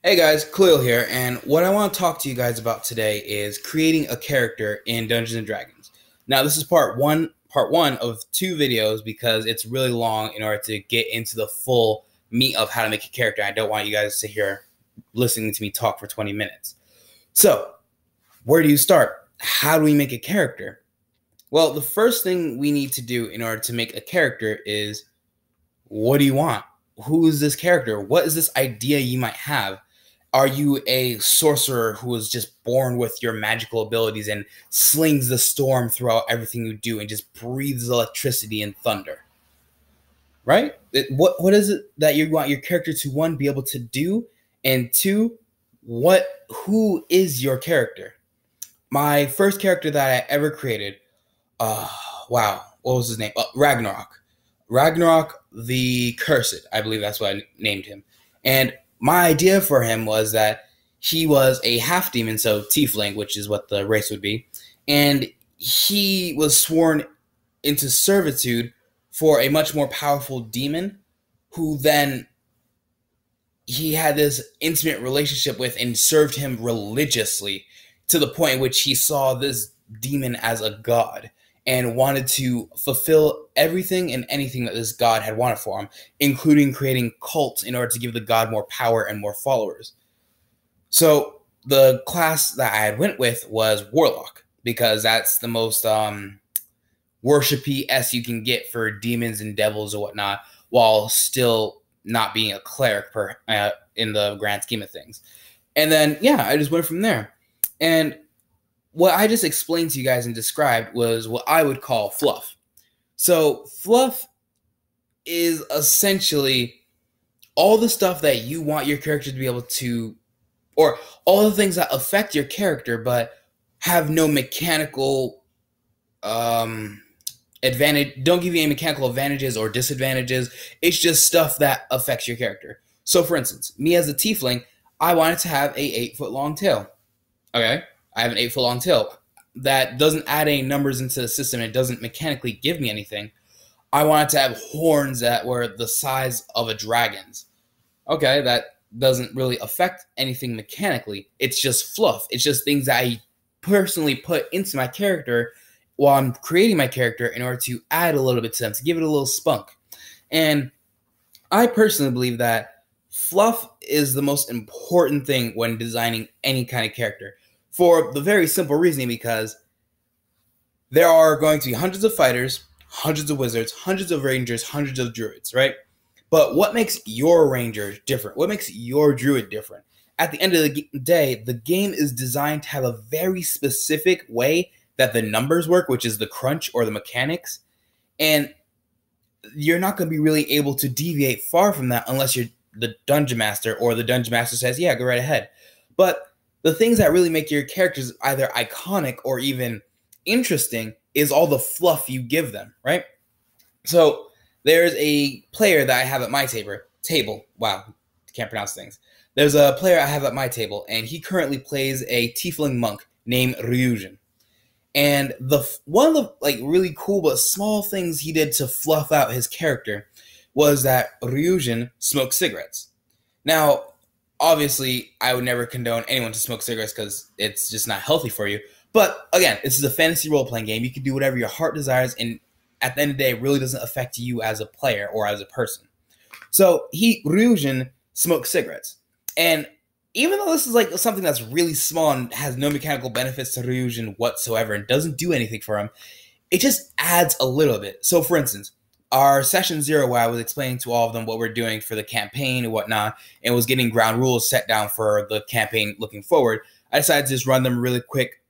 Hey guys, Khalil here, and what I want to talk to you guys about today is creating a character in Dungeons and Dragons. Now, this is part one of two videos because it's really long in order to get into the full meat of how to make a character. I don't want you guys to sit here listening to me talk for 20 minutes. So, where do you start? How do we make a character? Well, the first thing we need to do in order to make a character is, what do you want? Who is this character? What is this idea you might have? Are you a sorcerer who was just born with your magical abilities and slings the storm throughout everything you do and just breathes electricity and thunder? Right? What is it that you want your character to, one, be able to do, and two, who is your character? My first character that I ever created, wow, what was his name? Ragnarok. Ragnarok the Cursed, I believe that's what I named him. And my idea for him was that he was a half demon, so tiefling, which is what the race would be, and he was sworn into servitude for a much more powerful demon who then he had this intimate relationship with and served him religiously to the point in which he saw this demon as a god and wanted to fulfill everything and anything that this god had wanted for him, including creating cults in order to give the god more power and more followers. So the class that I had went with was Warlock, because that's the most worshipy-esque you can get for demons and devils or whatnot, while still not being a cleric in the grand scheme of things. And then, yeah, I just went from there. And what I just explained to you guys and described was what I would call Fluff. So Fluff is essentially all the stuff that you want your character to be able to, or all the things that affect your character but have no mechanical advantage, don't give you any mechanical advantages or disadvantages. It's just stuff that affects your character. So for instance, me as a tiefling, I wanted to have a 8-foot long tail. Okay, I have an 8-foot long tail. That doesn't add any numbers into the system. It doesn't mechanically give me anything. I wanted to have horns that were the size of a dragon's. Okay, that doesn't really affect anything mechanically. It's just fluff. It's just things that I personally put into my character while I'm creating my character in order to add a little bit to them, to give it a little spunk. And I personally believe that fluff is the most important thing when designing any kind of character, for the very simple reasoning because there are going to be hundreds of fighters, hundreds of wizards, hundreds of rangers, hundreds of druids, right? But what makes your ranger different? What makes your druid different? At the end of the day, the game is designed to have a very specific way that the numbers work, which is the crunch or the mechanics. And you're not going to be really able to deviate far from that unless you're the dungeon master, or the dungeon master says, yeah, go right ahead. But the things that really make your characters either iconic or even interesting is all the fluff you give them, right? So there's a player that I have at my table. Wow, can't pronounce things. There's a player I have at my table, and he currently plays a tiefling monk named Ryujin. And one of the really cool but small things he did to fluff out his character was that Ryujin smoked cigarettes. Now, obviously, I would never condone anyone to smoke cigarettes because it's just not healthy for you. But again, this is a fantasy role-playing game. You can do whatever your heart desires, and at the end of the day, it really doesn't affect you as a player or as a person. So Ryujin smoked cigarettes. And even though this is something that's really small and has no mechanical benefits to Ryujin whatsoever and doesn't do anything for him, it just adds a little bit. So for instance, our session 0, where I was explaining to all of them what we're doing for the campaign and whatnot, and was getting ground rules set down for the campaign looking forward, I decided to just run them really quick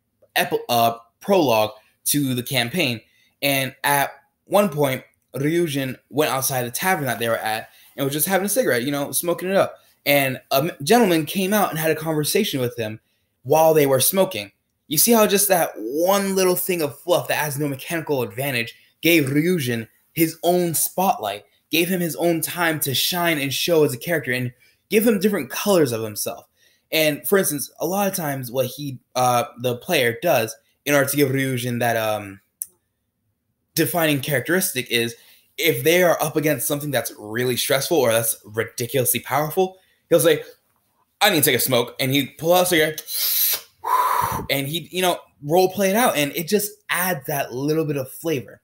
prologue to the campaign. And at one point, Ryujin went outside the tavern that they were at and was just having a cigarette, smoking it up. And a gentleman came out and had a conversation with him while they were smoking. You see how just that one little thing of fluff that has no mechanical advantage gave Ryujin his own spotlight, gave him his own time to shine and show as a character, and give him different colors of himself. And for instance, a lot of times what the player does in order to give Ryujin that defining characteristic is, if they are up against something that's really stressful or that's ridiculously powerful, he'll say, I need to take a smoke, and he'd pull out a cigarette, and he'd, role play it out, and it just adds that little bit of flavor.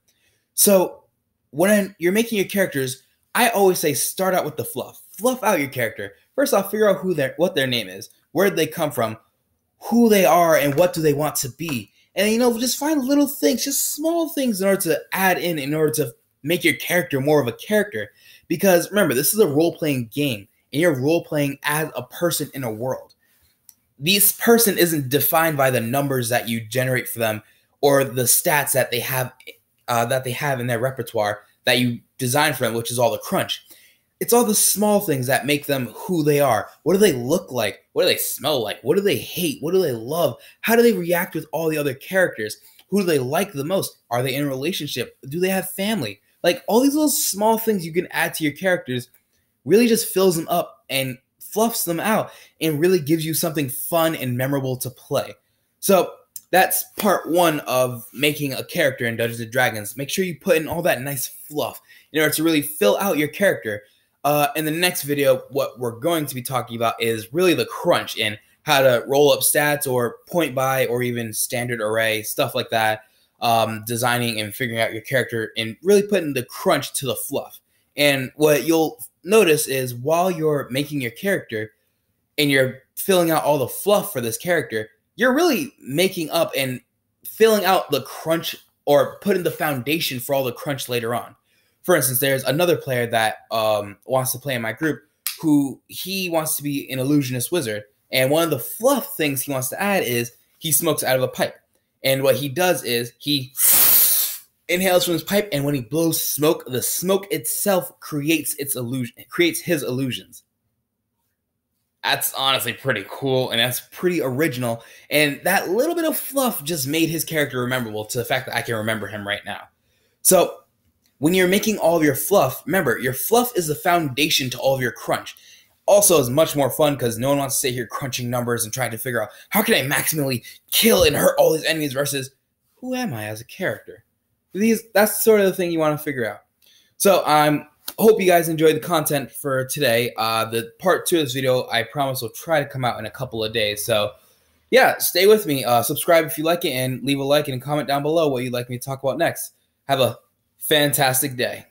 So when you're making your characters, I always say start out with the fluff. Fluff out your character. First off, figure out what their name is, where did they come from, who they are, and what do they want to be. And just find little things, just small things in order to add in order to make your character more of a character. Because remember, this is a role-playing game, and you're role-playing as a person in a world. This person isn't defined by the numbers that you generate for them or the stats that they have in their repertoire that you design for them, which is all the crunch. It's all the small things that make them who they are. What do they look like? What do they smell like? What do they hate? What do they love? How do they react with all the other characters? Who do they like the most? Are they in a relationship? Do they have family? Like, all these little small things you can add to your characters really just fills them up and fluffs them out and really gives you something fun and memorable to play. So that's part one of making a character in Dungeons & Dragons. Make sure you put in all that nice fluff in order to really fill out your character. In the next video, what we're going to be talking about is really the crunch and how to roll up stats or point buy or even standard array, stuff like that. Designing and figuring out your character and really putting the crunch to the fluff. And what you'll notice is while you're making your character and you're filling out all the fluff for this character, you're really making up and filling out the crunch or putting the foundation for all the crunch later on. For instance, there's another player that wants to play in my group who he wants to be an illusionist wizard. And one of the fluff things he wants to add is he smokes out of a pipe. And what he does is he inhales from his pipe, and when he blows smoke, the smoke itself creates its illusion. It creates his illusions. That's honestly pretty cool, and that's pretty original. And that little bit of fluff just made his character memorable to the fact that I can remember him right now. So when you're making all of your fluff, remember, your fluff is the foundation to all of your crunch. Also is much more fun because no one wants to sit here crunching numbers and trying to figure out how can I maximally kill and hurt all these enemies versus who am I as a character? That's sort of the thing you want to figure out. So I hope you guys enjoyed the content for today. The part 2 of this video, I promise, will try to come out in a couple of days. So yeah, stay with me. Subscribe if you like it, and leave a like and comment down below what you'd like me to talk about next. Have a fantastic day.